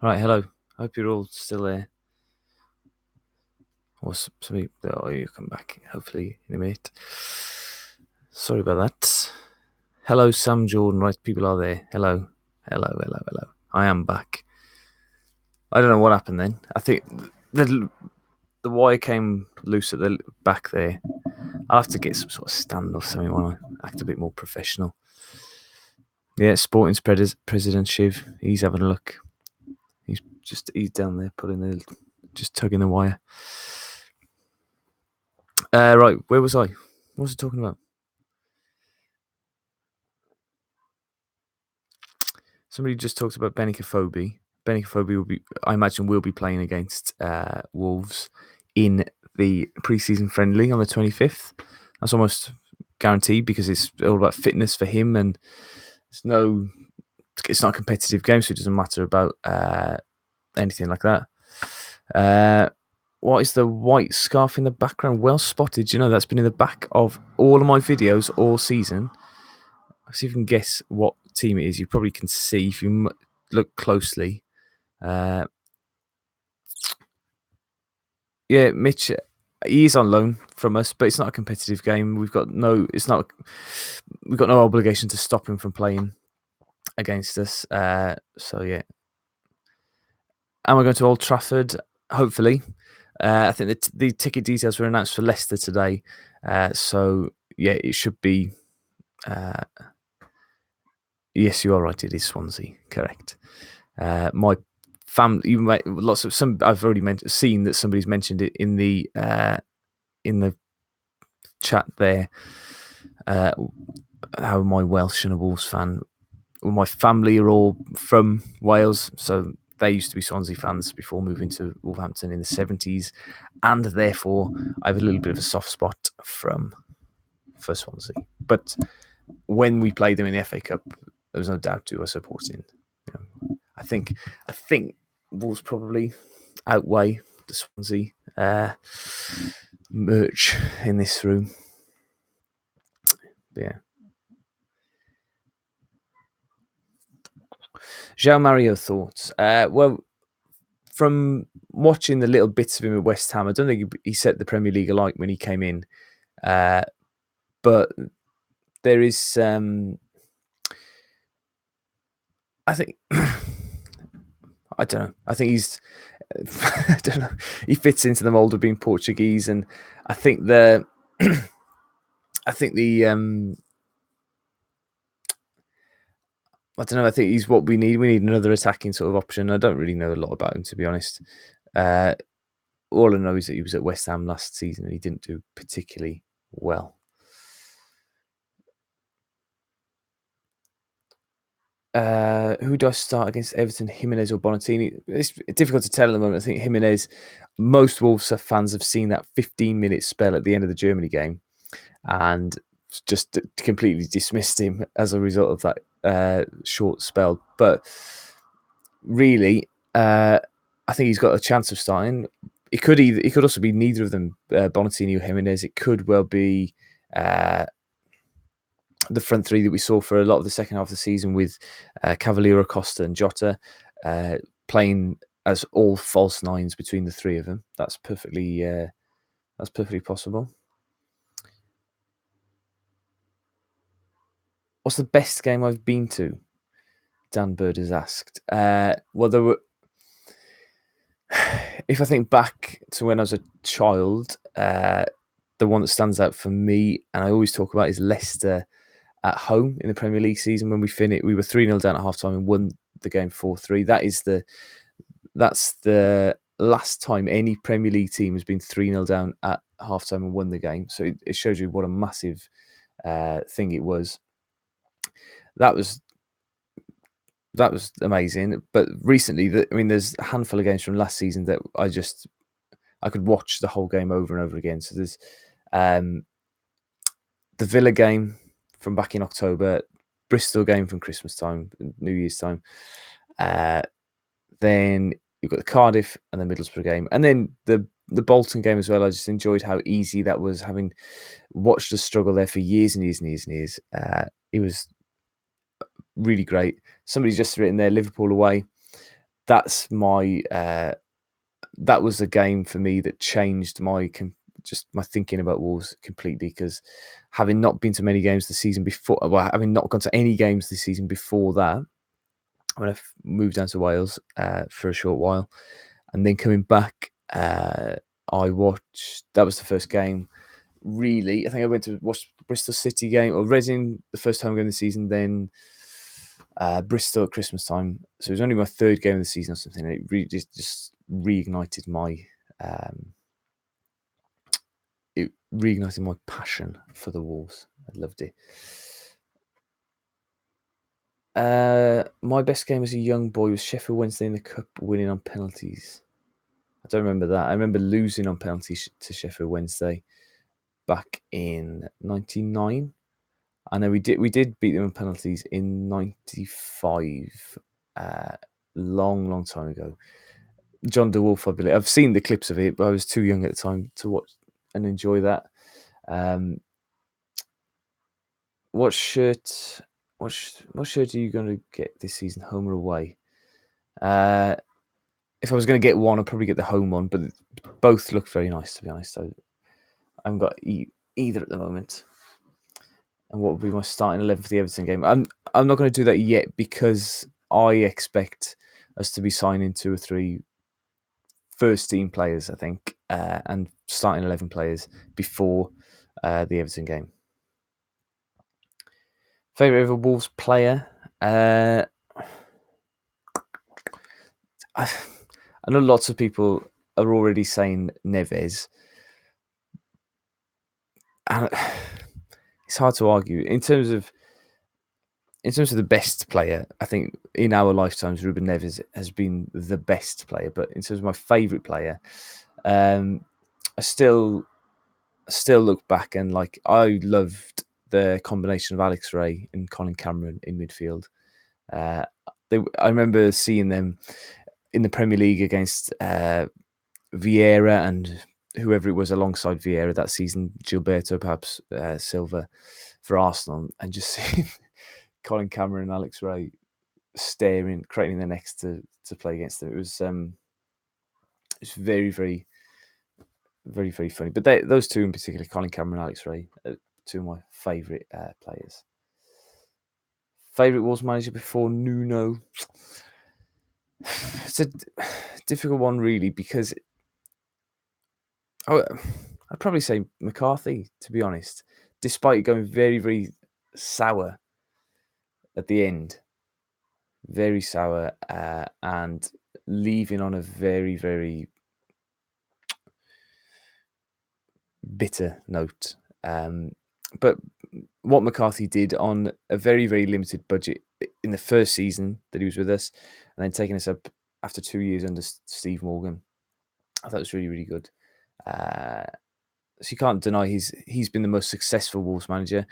Right, hello. Hope you're all still there. Or somebody, you come back, hopefully, in a minute. Sorry about that. Hello, Sam Jordan. Right, people are there. Hello. Hello. I am back. I don't know what happened then. I think the wire came loose at the back there. I'll have to get some sort of stand or something when I act a bit more professional. Yeah, Sporting's president Shiv. He's having a look. He's down there just tugging the wire. Right, where was I? What was I talking about? Somebody just talked about Benicophobe. Benicophobe I imagine, will be playing against Wolves in the pre-season friendly on the 25th. That's almost guaranteed because it's all about fitness for him, and it's not a competitive game, so it doesn't matter about anything like that. What is the white scarf in the background? Well spotted. You know, that's been in the back of all of my videos all season. Let's see if you can guess what team it is. You probably can see if you look closely. Yeah, Mitch, he is on loan from us, but it's not a competitive game. We've got no obligation to stop him from playing against us. So yeah. Am I going to Old Trafford? Hopefully. I think the ticket details were announced for Leicester today. So yeah, it should be. Yes, you are right. It is Swansea. Correct. My family, I've already seen that somebody's mentioned it in the chat there. How my Welsh and a Wolves fan. Well, my family are all from Wales, so they used to be Swansea fans before moving to Wolverhampton in the 70s, and therefore I have a little bit of a soft spot for Swansea. But when we played them in the FA Cup, there was no doubt who I was supporting. I think Wolves probably outweigh the Swansea merch in this room. But yeah. João Mario thoughts. Well, from watching the little bits of him at West Ham, I don't think he set the Premier League alight when he came in. But there is, I think, I don't know. I think he's, I don't know. He fits into the mold of being Portuguese, and I think the I don't know. I think he's what we need. We need another attacking sort of option. I don't really know a lot about him, to be honest. All I know is that he was at West Ham last season and he didn't do particularly well. Who do I start against Everton, Jimenez or Bonatini? It's difficult to tell at the moment. I think Jimenez, most Wolves fans have seen that 15-minute spell at the end of the Germany game and just completely dismissed him as a result of that short spell. But really, I think he's got a chance of starting. It could also be neither of them, Bonatini or Jimenez. It could well be the front three that we saw for a lot of the second half of the season with Cavalier, Acosta, and Jota playing as all false nines between the three of them. That's perfectly possible. What's the best game I've been to? Dan Bird has asked. Well, there were. If I think back to when I was a child, the one that stands out for me, and I always talk about, is Leicester at home in the Premier League season when we were 3-0 down at halftime and won the game 4-3. That's the last time any Premier League team has been 3-0 down at halftime and won the game. So it shows you what a massive thing it was. That was amazing. But recently, there's a handful of games from last season that I could watch the whole game over and over again. So there's the Villa game from back in October, Bristol game from Christmas time, New Year's time. Then you've got the Cardiff and the Middlesbrough game, and then the Bolton game as well. I just enjoyed how easy that was, having watched us struggle there for years and years and years and years. It was really great. Somebody's just written there, Liverpool away. That's my that was a game for me that changed just my thinking about Wolves completely, because having not been to many games the season before, well, having not gone to any games this season before that, when I moved down to Wales for a short while, and then coming back, I watched. That was the first game. Really, I think I went to watch the Bristol City game or Reading the first time game of the season. Then Bristol at Christmas time. So it was only my third game of the season or something. And it really just reignited um, my passion for the Wolves. I loved it. My best game as a young boy was Sheffield Wednesday in the Cup, winning on penalties. I don't remember that. I remember losing on penalties to Sheffield Wednesday back in '99. I know we did beat them on penalties in '95, long time ago. John DeWolf, I believe. I've seen the clips of it, but I was too young at the time to watch and enjoy that. What shirt? What shirt are you going to get this season, home or away? If I was going to get one, I'd probably get the home one, but both look very nice, to be honest. I haven't got either at the moment. And what would be my starting 11 for the Everton game? I'm not going to do that yet, because I expect us to be signing 2 or 3 first team players, I think, and starting 11 players before the Everton game. Favorite ever Wolves player? I know lots of people are already saying Neves, and it's hard to argue in terms of the best player. I think in our lifetimes, Ruben Neves has been the best player. But in terms of my favourite player, I still look back and I loved the combination of Alex Ray and Colin Cameron in midfield. I remember seeing them in the Premier League against Vieira and whoever it was alongside Vieira that season, Gilberto, perhaps Silva for Arsenal, and just seeing Colin Cameron and Alex Ray craning their necks to play against them. It was very, very, very, very funny. But those two in particular, Colin Cameron and Alex Ray, are two of my favourite players. Favourite Wolves manager before Nuno? It's a difficult one, really, because I'd probably say McCarthy, to be honest, despite it going very, very sour at the end. Very sour, and leaving on a very, very bitter note. But what McCarthy did on a very, very limited budget in the first season that he was with us, and then taking us up after 2 years under Steve Morgan, I thought it was really, really good. So you can't deny he's been the most successful Wolves manager.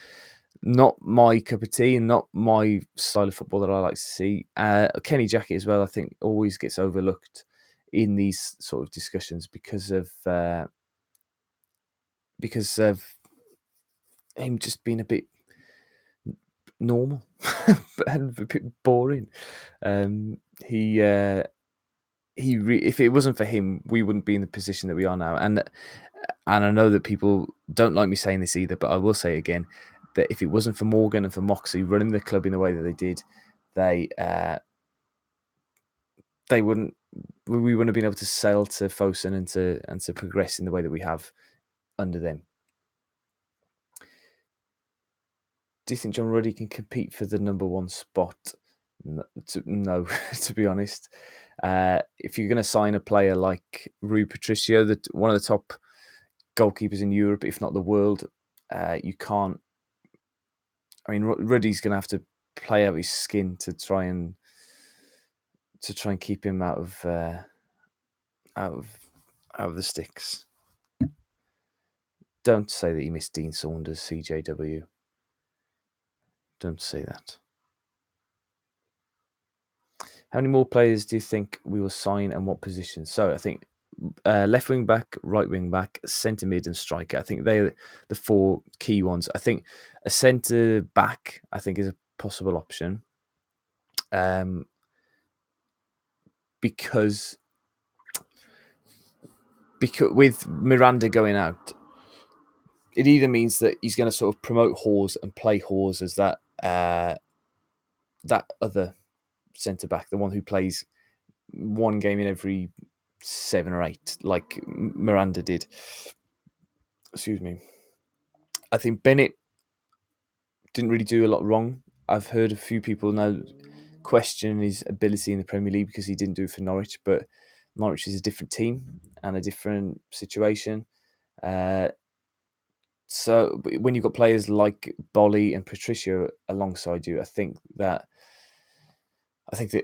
Not my cup of tea and not my style of football that I like to see. Kenny Jackett as well, I think, always gets overlooked in these sort of discussions because of him just being a bit normal and a bit boring. If it wasn't for him, we wouldn't be in the position that we are now. And I know that people don't like me saying this either, but I will say again that if it wasn't for Morgan and for Moxley running the club in the way that they did, we wouldn't have been able to sell to Fosun and to progress in the way that we have under them. Do you think John Ruddy can compete for the number 1 spot? No, to be honest. If you're going to sign a player like Rui Patricio, one of the top goalkeepers in Europe, if not the world, you can't. I mean, Ruddy's going to have to play out his skin to try and keep him out of the sticks. Don't say that you miss Dean Saunders, CJW. Don't say that. How many more players do you think we will sign and what positions? So I think left wing back, right wing back, centre mid and striker. I think they're the 4 key ones. I think a centre back, I think, is a possible option. because with Miranda going out, it either means that he's going to sort of promote Hawes and play Hawes as that other centre back, the one who plays one game in every 7 or 8, like Miranda did. Excuse me. I think Bennett didn't really do a lot wrong. I've heard a few people now question his ability in the Premier League because he didn't do it for Norwich, but Norwich is a different team and a different situation. So when you've got players like Bolly and Patricio alongside you, I think that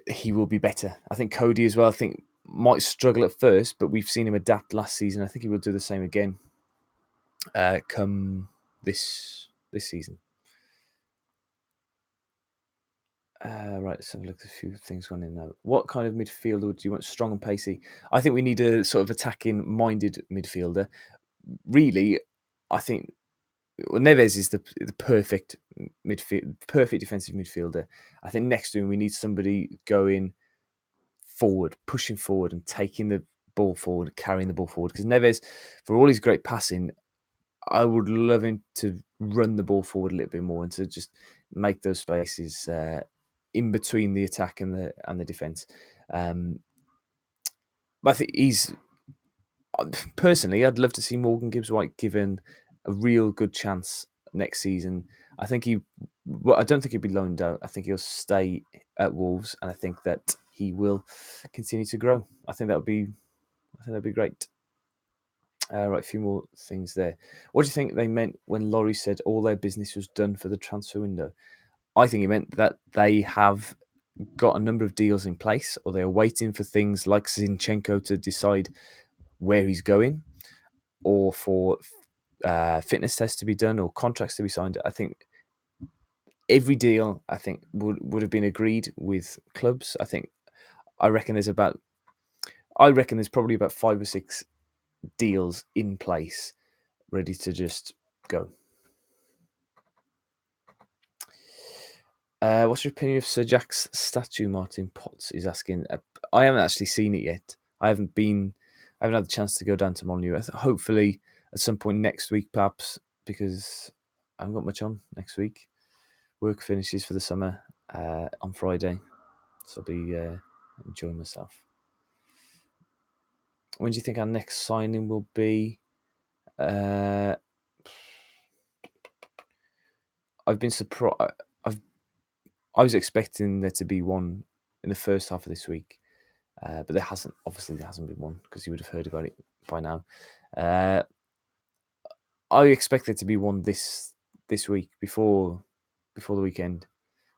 he will be better. I think Cody as well, I think might struggle at first, but we've seen him adapt last season. I think he will do the same again come this season. Right, let's have a look at a few things going in now. What kind of midfielder do you want? Strong and pacey? I think we need a sort of attacking-minded midfielder. Really, I think Neves is the perfect perfect defensive midfielder. I think next to him we need somebody going forward, pushing forward, and taking the ball forward, carrying the ball forward. Because Neves, for all his great passing, I would love him to run the ball forward a little bit more and to just make those spaces in between the attack and the defense. But I think personally, I'd love to see Morgan Gibbs-White given a real good chance next season. I think I don't think he'll be loaned out. I think he'll stay at Wolves, and I think that he will continue to grow. I think that'd be great. Right, a few more things there. What do you think they meant when Laurie said all their business was done for the transfer window? I think he meant that they have got a number of deals in place, or they're waiting for things like Zinchenko to decide where he's going, or for fitness tests to be done, or contracts to be signed. I think every deal would have been agreed with clubs. I reckon there's probably about 5 or 6 deals in place, ready to just go. What's your opinion of Sir Jack's statue? Martin Potts is asking. I haven't actually seen it yet. I haven't had the chance to go down to Molineux. Hopefully at some point next week, perhaps, because I haven't got much on next week. Work finishes for the summer on Friday, so I'll be enjoying myself. When do you think our next signing will be? I've been surprised. I was expecting there to be one in the first half of this week, but there hasn't been one because you would have heard about it by now. I expect there to be one this week before the weekend,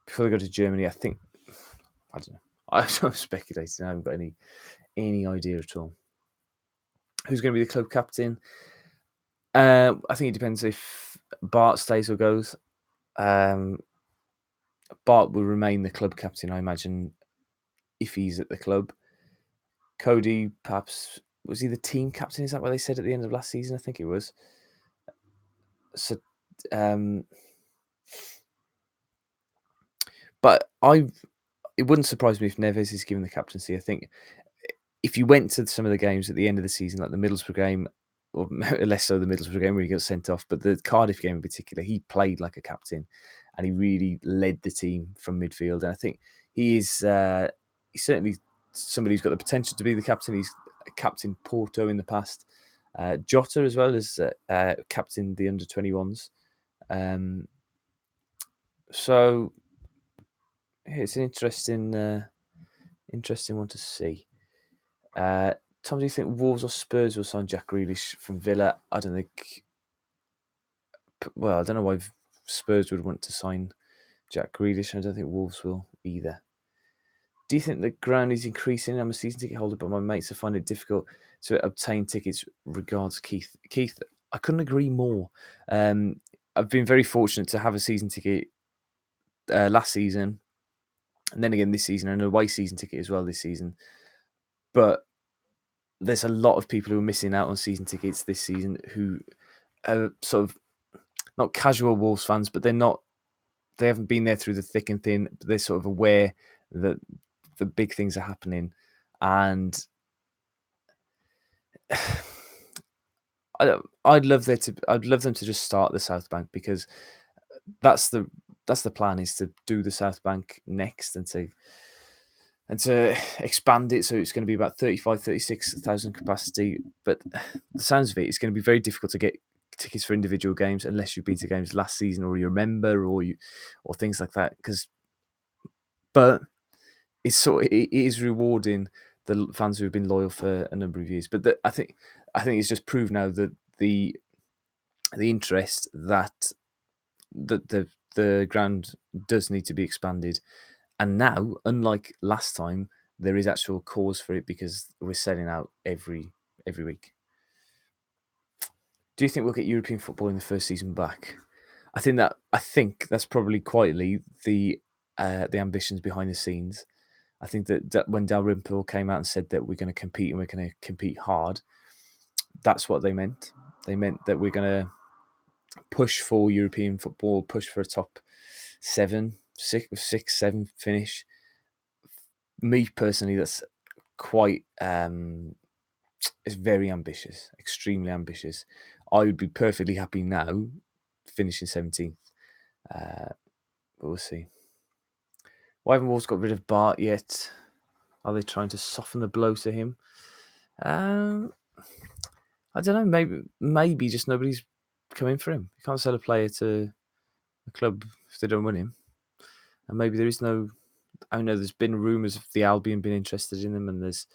before they go to Germany. I don't know. I'm speculating. I haven't got any idea at all. Who's going to be the club captain? I think it depends if Bart stays or goes. Bart will remain the club captain, I imagine, if he's at the club. Cody, perhaps, was he the team captain? Is that what they said at the end of last season? I think it was. So, but it wouldn't surprise me if Neves is given the captaincy. I think if you went to some of the games at the end of the season, like the Middlesbrough game, or less so the Middlesbrough game where he got sent off, but the Cardiff game in particular, he played like a captain and he really led the team from midfield. And I think he's certainly somebody who's got the potential to be the captain. He's captained Porto in the past. Jota as well as captained the under-21s. So it's an interesting one to see. Tom, do you think Wolves or Spurs will sign Jack Grealish from Villa? I don't think. Well, I don't know why Spurs would want to sign Jack Grealish. I don't think Wolves will either. Do you think the ground is increasing? I'm a season ticket holder, but my mates are finding it difficult to obtain tickets. Regards, Keith. Keith, I couldn't agree more. I've been very fortunate to have a season ticket last season, and then again this season, and an away season ticket as well this season. But there's a lot of people who are missing out on season tickets this season who are sort of not casual Wolves fans, but they haven't been there through the thick and thin. But they're sort of aware that the big things are happening, and I'd love them to just start the South Bank, because that's the plan, is to do the South Bank next, and to expand it, so it's going to be about 36,000 capacity. But the sounds of it, it's going to be very difficult to get tickets for individual games unless you've been to games last season, or you're a member, or things like that. But it is rewarding the fans who have been loyal for a number of years. But I think it's just proved now that the interest that the ground does need to be expanded. And now, unlike last time, there is actual cause for it, because we're selling out every week. Do you think we'll get European football in the first season back? I think that's probably quietly the ambitions behind the scenes. I think that when Dalrymple came out and said that we're going to compete, and we're going to compete hard, that's what they meant. They meant that we're going to push for European football, push for a top 6, 7 finish. Me personally, that's quite it's very ambitious, extremely ambitious. I would be perfectly happy now finishing 17th, but we'll see. Why haven't Wolves got rid of Bart yet? Are they trying to soften the blow to him? I don't know. Maybe just nobody's coming for him. You can't sell a player to a club if they don't win him. And maybe there is no. I know there's been rumours of the Albion being interested in him, and there's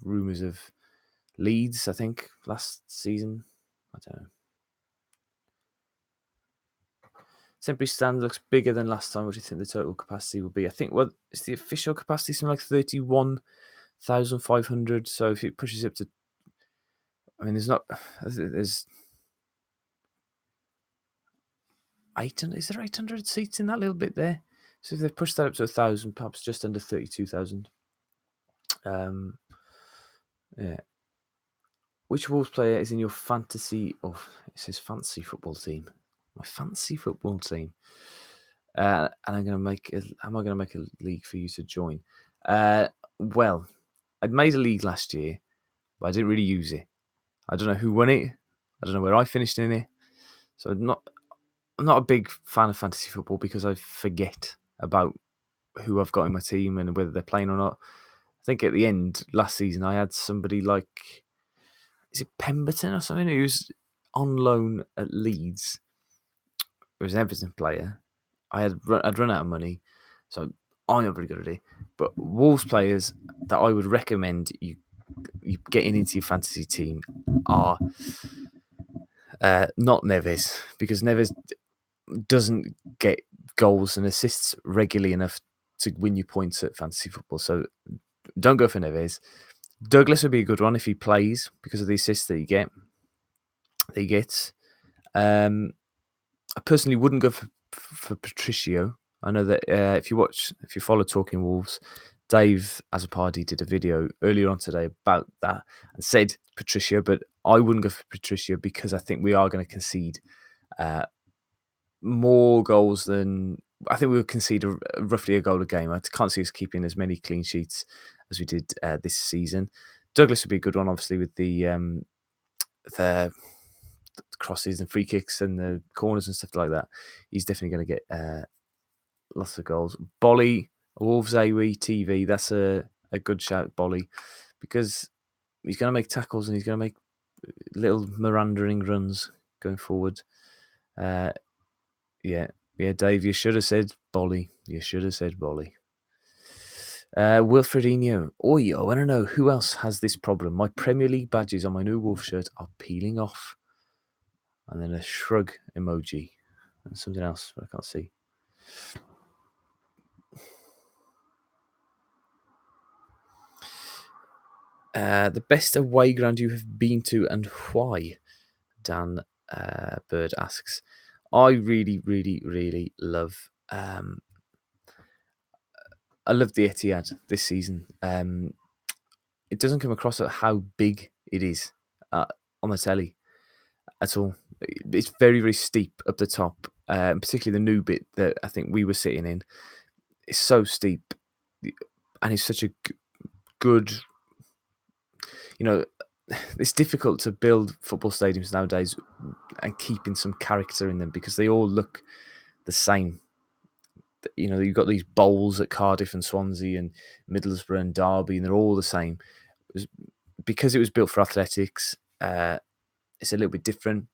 rumours of Leeds, I think, last season. I don't know. Temporary stand looks bigger than last time. What do you think the total capacity will be? I think, well, is the official capacity something like 31,500? So if it pushes up to, I mean, there's 800. Is there 800 seats in that little bit there? So if they push that up to 1,000, perhaps just under 32,000. Yeah. Which Wolves player is in your fantasy? Oh, it says fancy football team. My fancy football team. And am I going to make a league for you to join? Well, I'd made a league last year, but I didn't really use it. I don't know who won it. I don't know where I finished in it. So I'm not a big fan of fantasy football, because I forget about who I've got in my team and whether they're playing or not. I think at the end last season, I had somebody like, is it Pemberton or something, who's on loan at Leeds. It was an Everton player. I'd run out of money, so I'm not very good at it. But Wolves players that I would recommend you getting into your fantasy team are not Neves, because Neves doesn't get goals and assists regularly enough to win you points at fantasy football. So don't go for Neves. Douglas would be a good one if he plays, because of the assists that he gets. I personally wouldn't go for Patricio. I know that if you follow Talking Wolves, Dave Azapardi did a video earlier on today about that and said Patricio, but I wouldn't go for Patricio, because I think we are going to concede more goals than I think we'll concede roughly a goal a game. I can't see us keeping as many clean sheets as we did this season. Douglas would be a good one, obviously, with the crosses and free kicks and the corners and stuff like that. He's definitely going to get lots of goals. Bolly, Wolves AWE TV, that's a good shout, Bolly, because he's going to make tackles and he's going to make little Mirandering runs going forward. Yeah, Dave, you should have said Bolly. Wilfredinho. I want to know who else has this problem. My Premier League badges on my new Wolf shirt are peeling off. And then a shrug emoji and something else I can't see. The best away ground you have been to and why? Dan Bird asks. I really, really, really love. I love the Etihad this season. It doesn't come across at how big it is on the telly at all. It's very, very steep up the top, and particularly the new bit that I think we were sitting in. It's so steep, and it's such a good, you know, it's difficult to build football stadiums nowadays and keeping some character in them because they all look the same. You've got these bowls at Cardiff and Swansea and Middlesbrough and Derby, and they're all the same. Because it was built for athletics, it's a little bit different.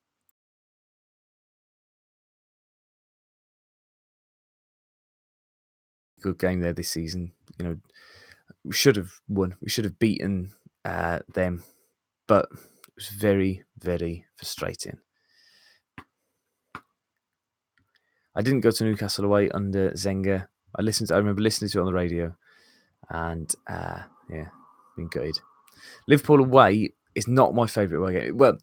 Good game there this season. We should have won. We should have beaten them, but it was very, very frustrating. I didn't go to Newcastle away under Zenga. I remember listening to it on the radio, and yeah, been gutted. Liverpool away is not my favourite away game. Well,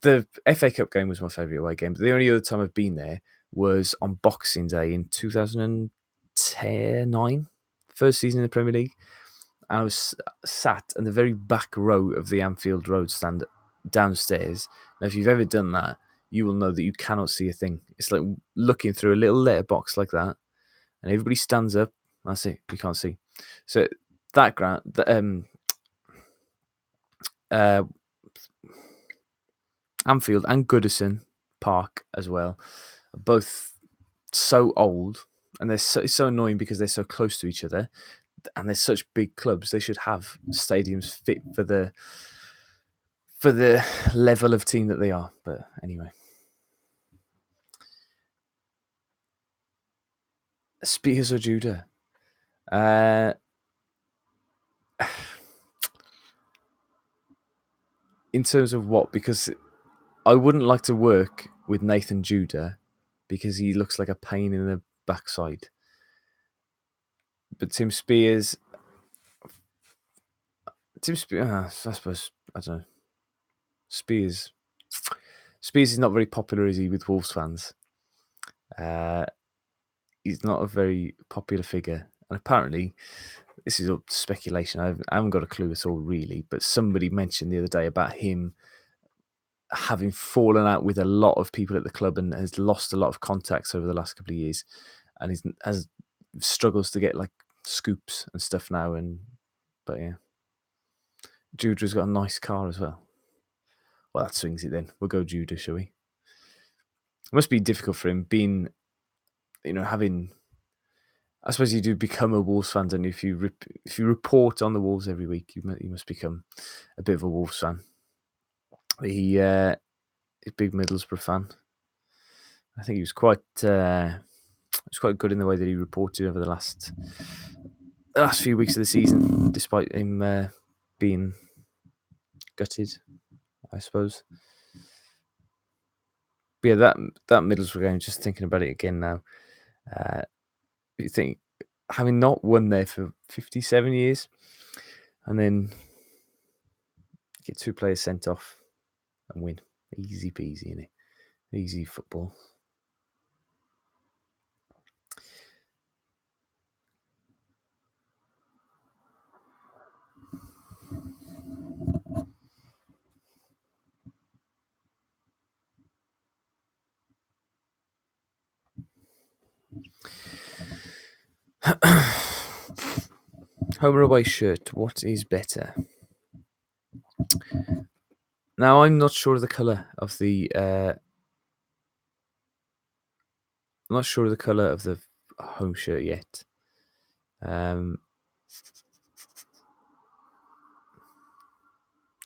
the FA Cup game was my favourite away game, but the only other time I've been there was on Boxing Day in 2009, first season in the Premier League. I was sat in the very back row of the Anfield Road stand downstairs. Now, if you've ever done that, you will know that you cannot see a thing. It's like looking through a little letterbox like that, and everybody stands up. That's it. You can't see. So that ground, Anfield and Goodison Park as well, are both so old, and it's so annoying because they're so close to each other, and they're such big clubs. They should have stadiums fit for the level of team that they are. But anyway, Spears or Judah? In terms of what? Because I wouldn't like to work with Nathan Judah because he looks like a pain in the backside. But Tim Spears, I suppose, I don't know. Spears is not very popular, is he, with Wolves fans? He's not a very popular figure. And apparently, this is all speculation. I haven't got a clue at all, really. But somebody mentioned the other day about him having fallen out with a lot of people at the club and has lost a lot of contacts over the last couple of years, and has struggles to get like scoops and stuff now. But yeah, Judah's got a nice car as well. Well, that swings it then. We'll go Judah, shall we? It must be difficult for him being, having. I suppose you do become a Wolves fan, don't you? If you report on the Wolves every week, you must become a bit of a Wolves fan. He is a big Middlesbrough fan. I think he was quite good in the way that he reported over the last few weeks of the season, despite him being gutted, I suppose. But yeah, that Middlesbrough game, just thinking about it again now, you think, having not won there for 57 years, and then get 2 players sent off and win. Easy peasy, innit? Easy football. Home or away shirt, what is better? Now, I'm not sure of the colour of the home shirt yet. The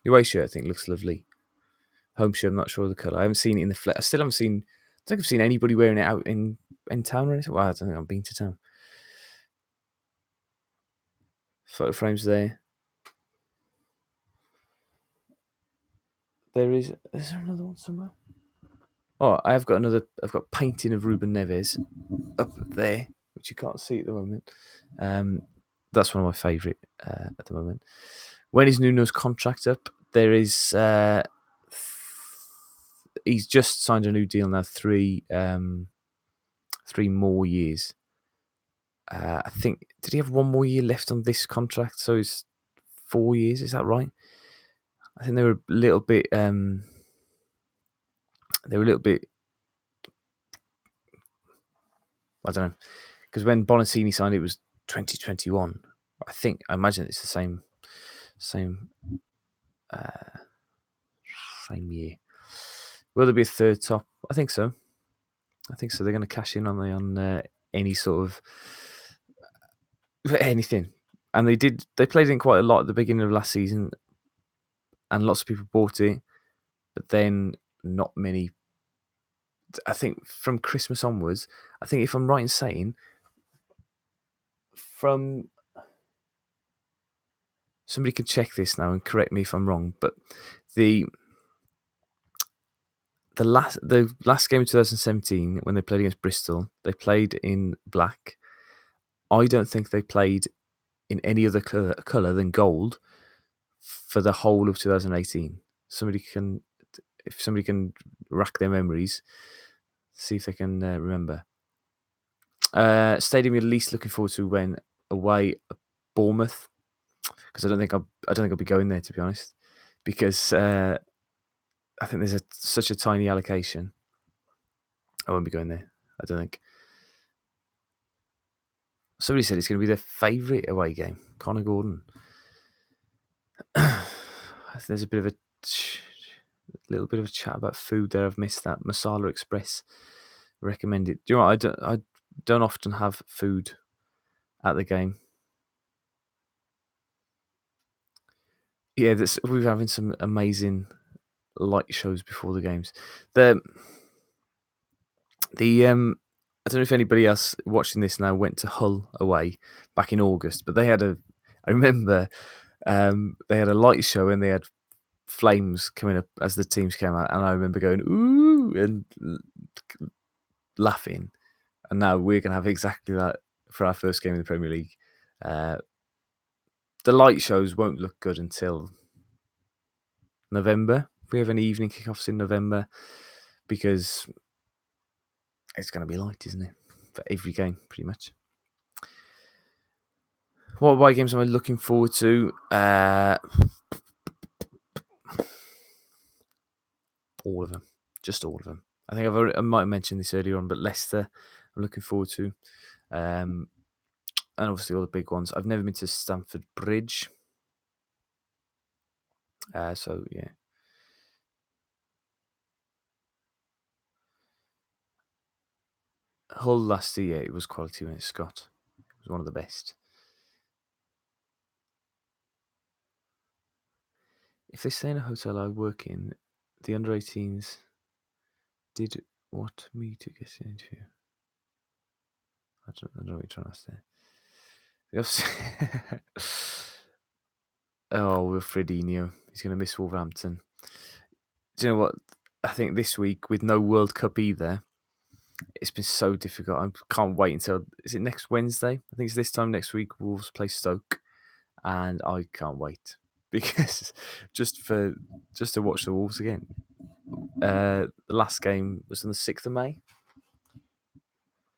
away shirt, I think, looks lovely. Home shirt, I'm not sure of the colour. I haven't seen it in the flesh. I still haven't seen. I don't think I've seen anybody wearing it out in town or anything. Well, I don't think I've been to town. Photo frames there. Is there another one somewhere? Oh, I've got painting of Ruben Neves up there, which you can't see at the moment. That's one of my favourite at the moment. When is Nuno's contract up? There is. He's just signed a new deal now. 3 more years. I think, did he have 1 more year left on this contract? So it's 4 years. Is that right? I think they were a little bit. they were a little bit, I don't know, because when Bonaccini signed, it was 2021. I imagine it's the same uh, same year. Will there be a third top? I think so. I think so. They're going to cash in on any sort of anything, and they did. They played in quite a lot at the beginning of last season, and lots of people bought it, but then not many. I think from Christmas onwards. I think if I'm right in saying, from somebody can check this now and correct me if I'm wrong, but the the last game of 2017 when they played against Bristol, they played in black. I don't think they played in any other color than gold for the whole of 2018. If somebody can rack their memories, see if they can remember. Stadium you're least looking forward to when away at Bournemouth, because I don't think I'll be going there, to be honest, because I think there's such a tiny allocation. I won't be going there. I don't think. Somebody said it's going to be their favourite away game. Connor Gordon. There's a little bit of a chat about food there. I've missed that. Masala Express recommended. Do you know what? I don't often have food at the game. Yeah, we're having some amazing light shows before the games. I don't know if anybody else watching this now went to Hull away back in August, but I remember they had a light show and they had flames coming up as the teams came out, and I remember going ooh and laughing. And now we're gonna have exactly that for our first game in the Premier League. The light shows won't look good until November. If we have any evening kickoffs in November, because it's going to be light, isn't it? For every game, pretty much. What away games am I looking forward to? All of them. Just all of them. I think I might have mentioned this earlier on, but Leicester I'm looking forward to. And obviously all the big ones. I've never been to Stamford Bridge. So, yeah. Hull last year, it was quality when it's Scott. It was one of the best. If they stay in a hotel I work in, the under 18s did want me to get into. I don't know what you're trying to say. Oh, Wilfredinho. He's going to miss Wolverhampton. Do you know what? I think this week, with no World Cup either, it's been so difficult. I can't wait until, is it next Wednesday? I think it's this time next week. Wolves play Stoke, and I can't wait because just to watch the Wolves again. The last game was on the 6th of May.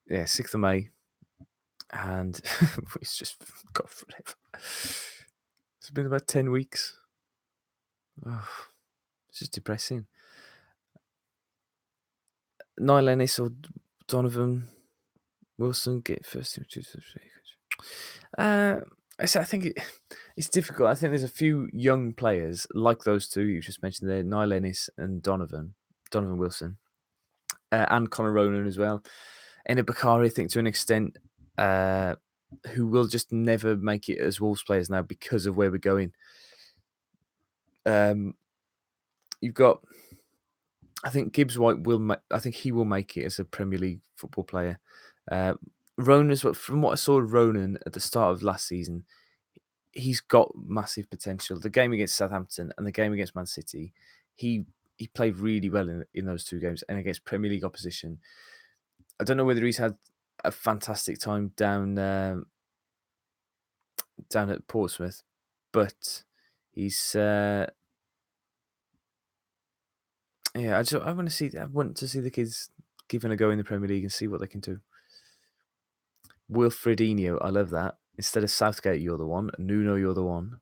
Yeah, 6th of May. And it's just got forever. It's been about 10 weeks. Oh, it's just depressing. Niall Ennis or Donovan Wilson get first team. I think it's difficult. I think there's a few young players like those two you just mentioned there, Niall Ennis and Donovan Wilson, and Conor Ronan as well. Enna Bakari, I think, to an extent, who will just never make it as Wolves players now because of where we're going. You've got, I think Gibbs White I think he will make it as a Premier League football player. Ronan, from what I saw of Ronan at the start of last season, he's got massive potential. The game against Southampton and the game against Man City, he played really well in those two games and against Premier League opposition. I don't know whether he's had a fantastic time down at Portsmouth, but he's yeah. I want to see the kids given a go in the Premier League and see what they can do. Wilfredinho, I love that. Instead of Southgate, you're the one. Nuno, you're the one.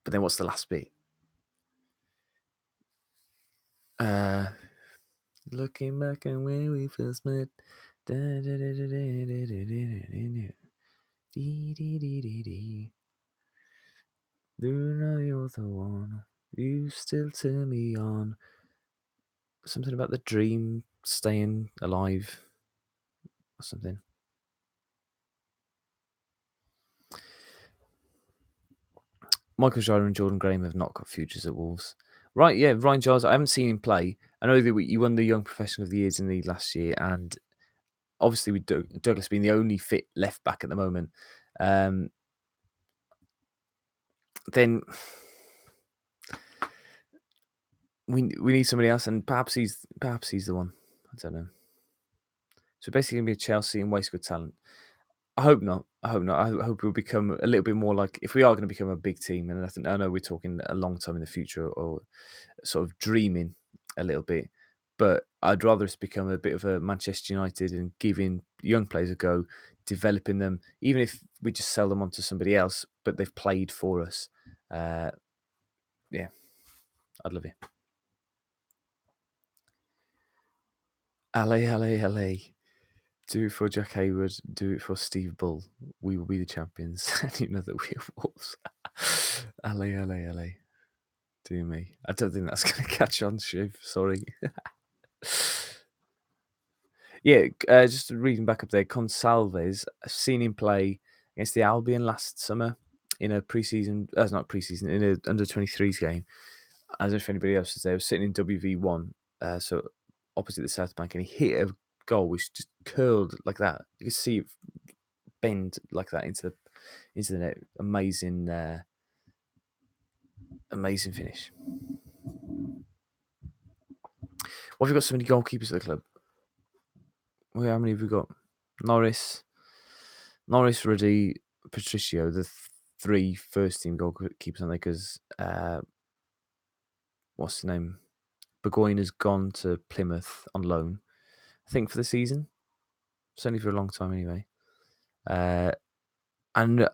But then what's the last bit? Looking back on when we first met. Da, da, da, da, da, da, da, da, da, da. Dee, dee, dee, dee, dee. Do you know you're the one? You still turn me on. Something about the dream staying alive or something. Michael Shire and Jordan Graham have not got futures at Wolves. Right, yeah, Ryan Giles, I haven't seen him play. I know that you won the Young Professional of the Years in the last year, and obviously with Douglas being the only fit left back at the moment, then we need somebody else, and perhaps he's the one. I don't know. So basically, gonna be a Chelsea and waste good talent. I hope not. I hope not. I hope we'll become a little bit more like, if we are going to become a big team, and I know we're talking a long time in the future, or sort of dreaming a little bit, but I'd rather us become a bit of a Manchester United and giving young players a go, developing them, even if we just sell them on to somebody else, but they've played for us. Yeah, I'd love it. LA, LA, LA. Do it for Jack Hayward. Do it for Steve Bull. We will be the champions. And you know that we are Wolves. LA, LA, LA. Do me. I don't think that's going to catch on, Shiv. Sorry. Yeah, just reading back up there, Consalves, I've seen him play against the Albion last summer in a preseason, not preseason, in a under 23s game. I don't know if anybody else was there. I was sitting in WV1, so opposite the South Bank, and he hit a goal which just curled like that. You could see it bend like that into the net. Amazing, amazing finish. What have you got? So many goalkeepers at the club. Well, how many have we got? Norris, Ruddy, Patricio, the three first-team goalkeepers, aren't they? Because what's the name? Burgoyne has gone to Plymouth on loan, I think, for the season. Certainly for a long time, anyway. And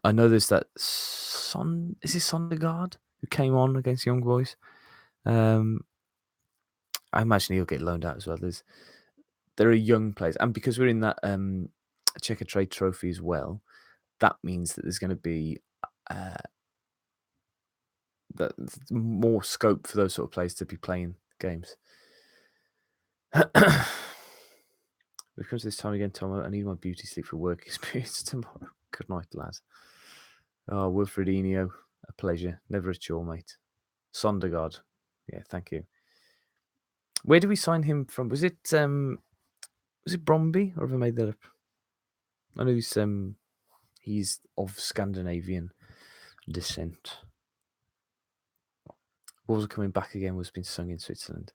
I know there's that is it Sondergaard who came on against Young Boys? I imagine he'll get loaned out as well. There are young players, and because we're in that Checker Trade Trophy as well, that means that there's going to be that more scope for those sort of players to be playing games. When it comes to this time again, Tom, I need my beauty sleep for work experience tomorrow. Good night, lads. Oh, Wilfredinho, a pleasure. Never a chore, mate. Sondergaard. Yeah, thank you. Where did we sign him from? Was it Bromby, or have I made that up? I know he's of Scandinavian descent. Wolves are coming back again was being sung in Switzerland.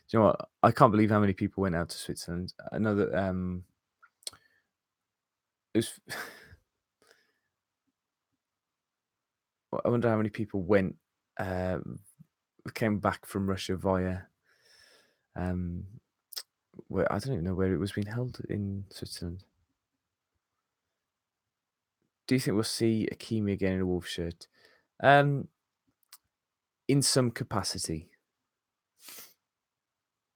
Do you know what? I can't believe how many people went out to Switzerland. I know that it was. I wonder how many people went, came back from Russia via, where I don't even know where it was being held in Switzerland. Do you think we'll see Akimi again in a Wolves shirt? In some capacity.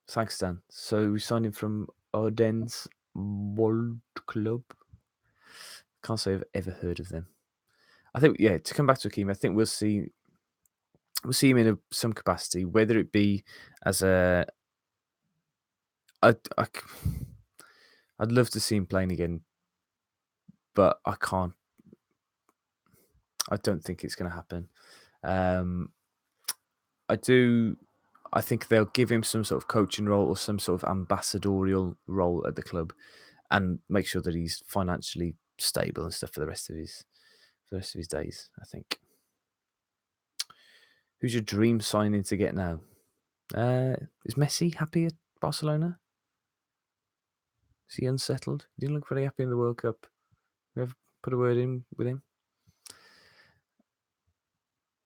Thanks, Dan. So we signed him from Odense World Club. Can't say I've ever heard of them. I think, yeah, to come back to Akimi, I think we'll see him in some capacity, whether it be as a. I'd love to see him playing again, but I can't. I don't think it's going to happen. I think they'll give him some sort of coaching role or some sort of ambassadorial role at the club, and make sure that he's financially stable and stuff for the rest of his days, I think. Who's your dream signing to get now? Is Messi happy at Barcelona? Is he unsettled? He didn't look very happy in the World Cup. We have put a word in with him.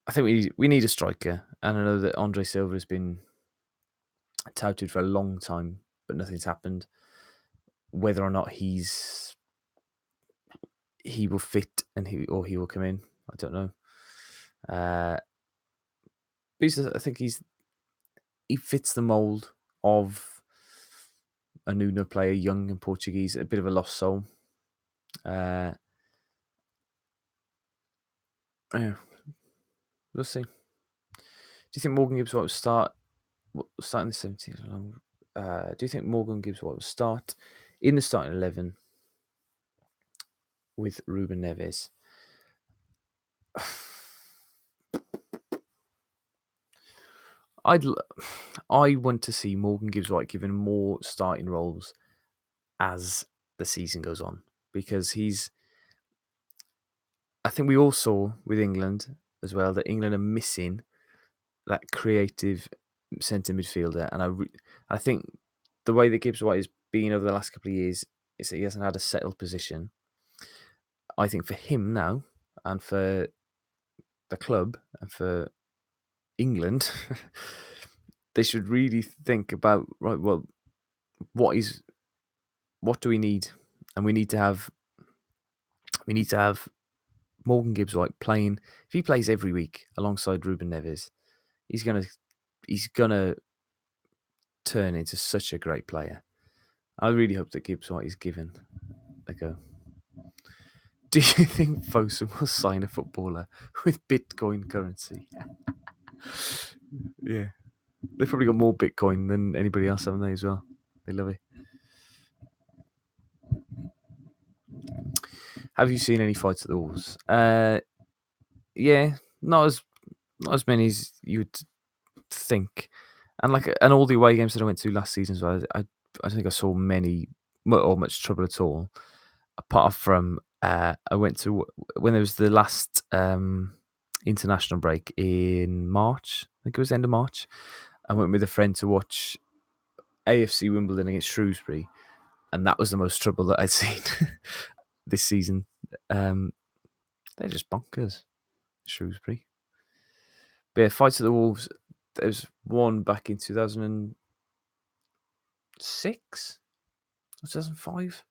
I think we need a striker, and I know that Andre Silva has been touted for a long time, but nothing's happened. Whether or not he will fit and he will come in, I don't know. But I think he fits the mold of a Nuno player, young and Portuguese, a bit of a lost soul. Uh, yeah, we'll see. Do you think Morgan Gibbs White will start in the 70s? Do you think Morgan Gibbs White will start in the starting 11 with Ruben Neves? I want to see Morgan Gibbs White given more starting roles as the season goes on, because I think we all saw with England as well that England are missing that creative centre midfielder, and I think the way that Gibbs White has been over the last couple of years is that he hasn't had a settled position. I think for him now, and for the club, and for England, they should really think about, right, well, what do we need? And we need to have Morgan Gibbs White playing. If he plays every week alongside Ruben Neves, he's gonna turn into such a great player. I really hope that Gibbs White is given a go. Do you think Fosun will sign a footballer with Bitcoin currency? Yeah. They've probably got more Bitcoin than anybody else, haven't they, as well? They love it. Have you seen any fights at the Wolves? Yeah, not as many as you'd think. And all the away games that I went to last season as well, I don't think I saw many or much trouble at all. Apart from I went to when there was the last international break in March. I think it was the end of March. I went with a friend to watch AFC Wimbledon against Shrewsbury, and that was the most trouble that I'd seen this season. They're just bonkers, Shrewsbury. But yeah, fights at the Wolves. There's one back in 2006, 2005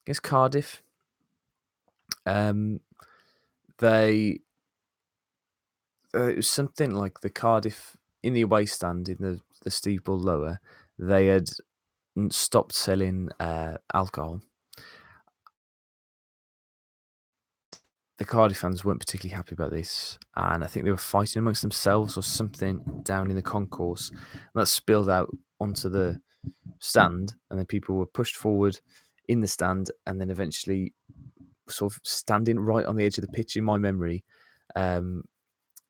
against Cardiff. They it was something like the Cardiff in the away stand in the Steve Bull Lower. They had stopped selling alcohol. The Cardiff fans weren't particularly happy about this, and I think they were fighting amongst themselves or something down in the concourse, and that spilled out onto the stand, and then people were pushed forward in the stand, and then eventually sort of standing right on the edge of the pitch. In my memory, this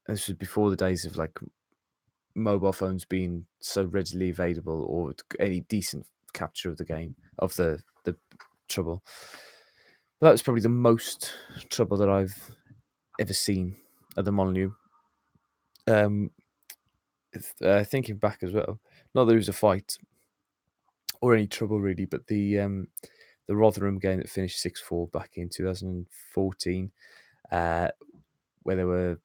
was before the days of like mobile phones being so readily available or any decent capture of the game of the trouble. But that was probably the most trouble that I've ever seen at the Molineux. Thinking back as well, not that it was a fight or any trouble really, but the Rotherham game that finished 6-4 back in 2014, where there were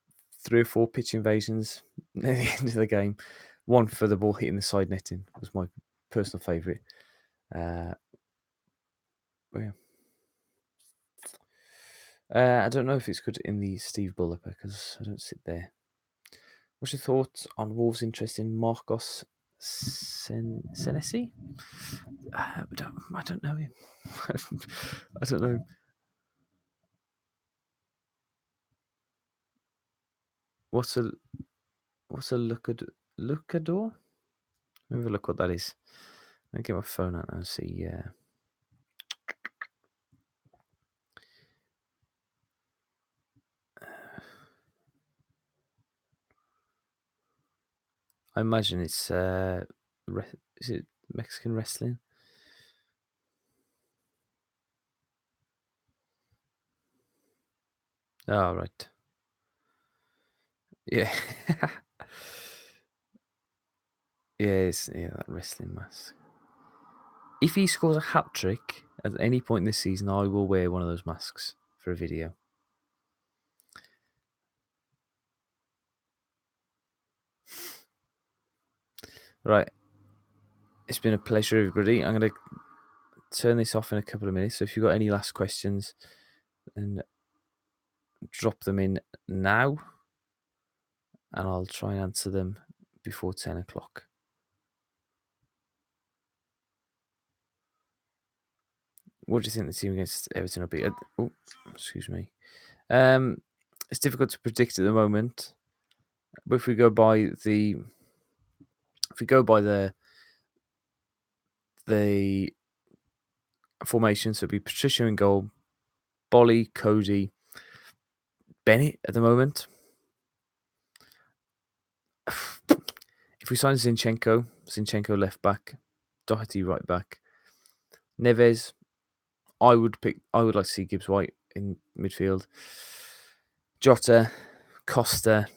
3 or 4 pitch invasions near the end of the game. One for the ball hitting the side netting was my personal favourite. Yeah. I don't know if it's good in the Steve Bull Upper because I don't sit there. What's your thoughts on Wolves' interest in Marcos Senesi? I don't know him. I don't know. What's a lucador? Let me have a look what that is. Let me get my phone out and see. I imagine it's is it Mexican wrestling? Oh, right. Yeah. Yeah, that wrestling mask. If he scores a hat trick at any point this season, I will wear one of those masks for a video. Right. It's been a pleasure, everybody. I'm going to turn this off in a couple of minutes. So if you've got any last questions, then drop them in now, and I'll try and answer them before 10 o'clock. What do you think the team against Everton will be? Oh, excuse me. It's difficult to predict at the moment. But if we go by the formation, so it'd be Patricia in goal, Bolly, Cody, Bennett at the moment. If we sign Zinchenko left back, Doherty right back, Neves, I would like to see Gibbs White in midfield, Jota, Costa,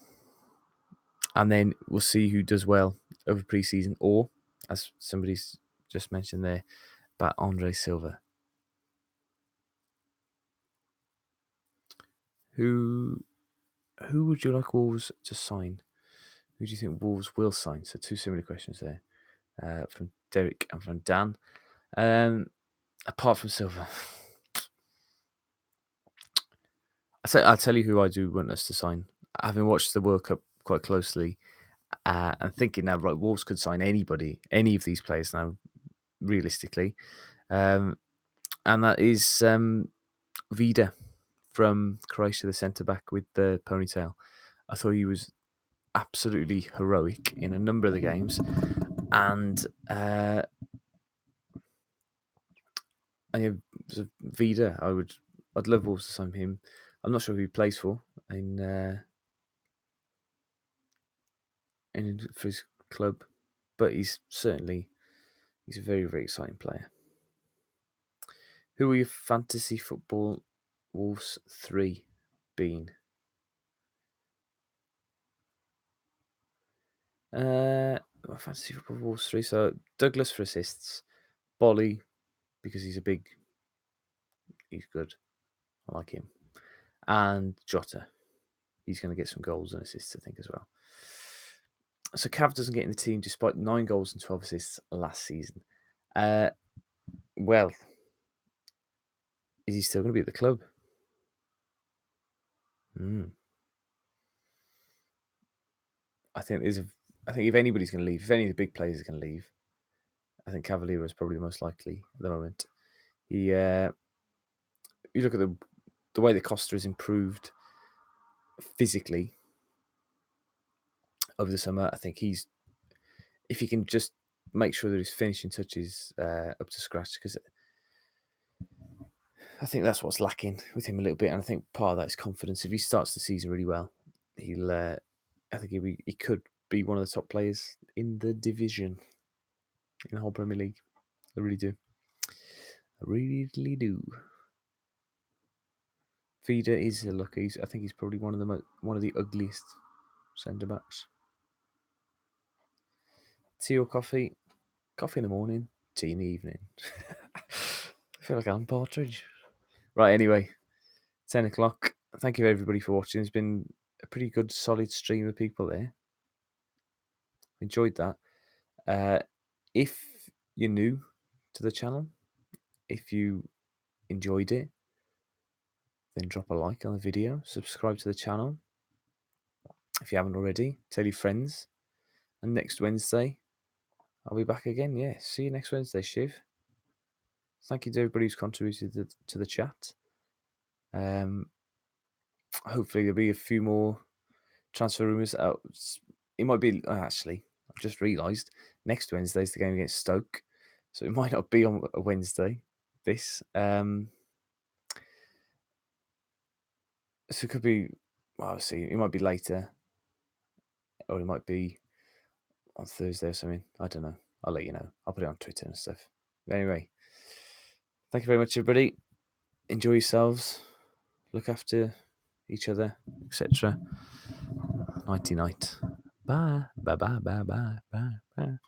and then we'll see who does well over pre-season, or as somebody's just mentioned there, about Andre Silva. Who would you like Wolves to sign? Who do you think Wolves will sign? So 2 similar questions there from Derek and from Dan. Apart from Silva, I'll tell you who I do want us to sign. Having watched the World Cup quite closely, and thinking now, right, Wolves could sign anybody, any of these players now, realistically. And that is Vida from Croatia, the centre-back with the ponytail. I thought he was absolutely heroic in a number of the games. And so Vida, I'd love Wolves to sign him. I'm not sure who he plays for for his club, but he's a very, very exciting player. Who are your fantasy football Wolves 3 been? Fantasy football Wolves 3. So Douglas for assists, Bolly because he's good. I like him, and Jota. He's going to get some goals and assists, I think, as well. So Cav doesn't get in the team despite 9 goals and 12 assists last season. Well, is he still going to be at the club? I think if anybody's going to leave, if any of the big players are going to leave, I think Cavalier is probably the most likely at the moment. You look at the way that Costa has improved physically over the summer. I think if he can just make sure that his finishing touch is up to scratch, because I think that's what's lacking with him a little bit, and I think part of that is confidence. If he starts the season really well, I think he could be one of the top players in the division, in the whole Premier League. I really do. I really do. Vida is a look. I think he's probably one of the ugliest centre backs. Tea or coffee? Coffee in the morning, tea in the evening. I feel like I'm Partridge. Right, anyway, 10 o'clock. Thank you everybody for watching. It's been a pretty good, solid stream of people there. Enjoyed that. If you're new to the channel, if you enjoyed it, then drop a like on the video. Subscribe to the channel if you haven't already. Tell your friends. And next Wednesday, I'll be back again. Yeah, see you next Wednesday, Shiv. Thank you to everybody who's contributed to the chat. Hopefully there'll be a few more transfer rumours out. It might be actually. I've just realised next Wednesday's the game against Stoke, so it might not be on a Wednesday. So it could be. Well, I'll see. It might be later, or it might be on Thursday or something. I don't know. I'll let you know. I'll put it on Twitter and stuff. But anyway, thank you very much, everybody. Enjoy yourselves. Look after each other, etc. Nighty night. Bye. Bye. Bye. Bye. Bye. Bye. Bye.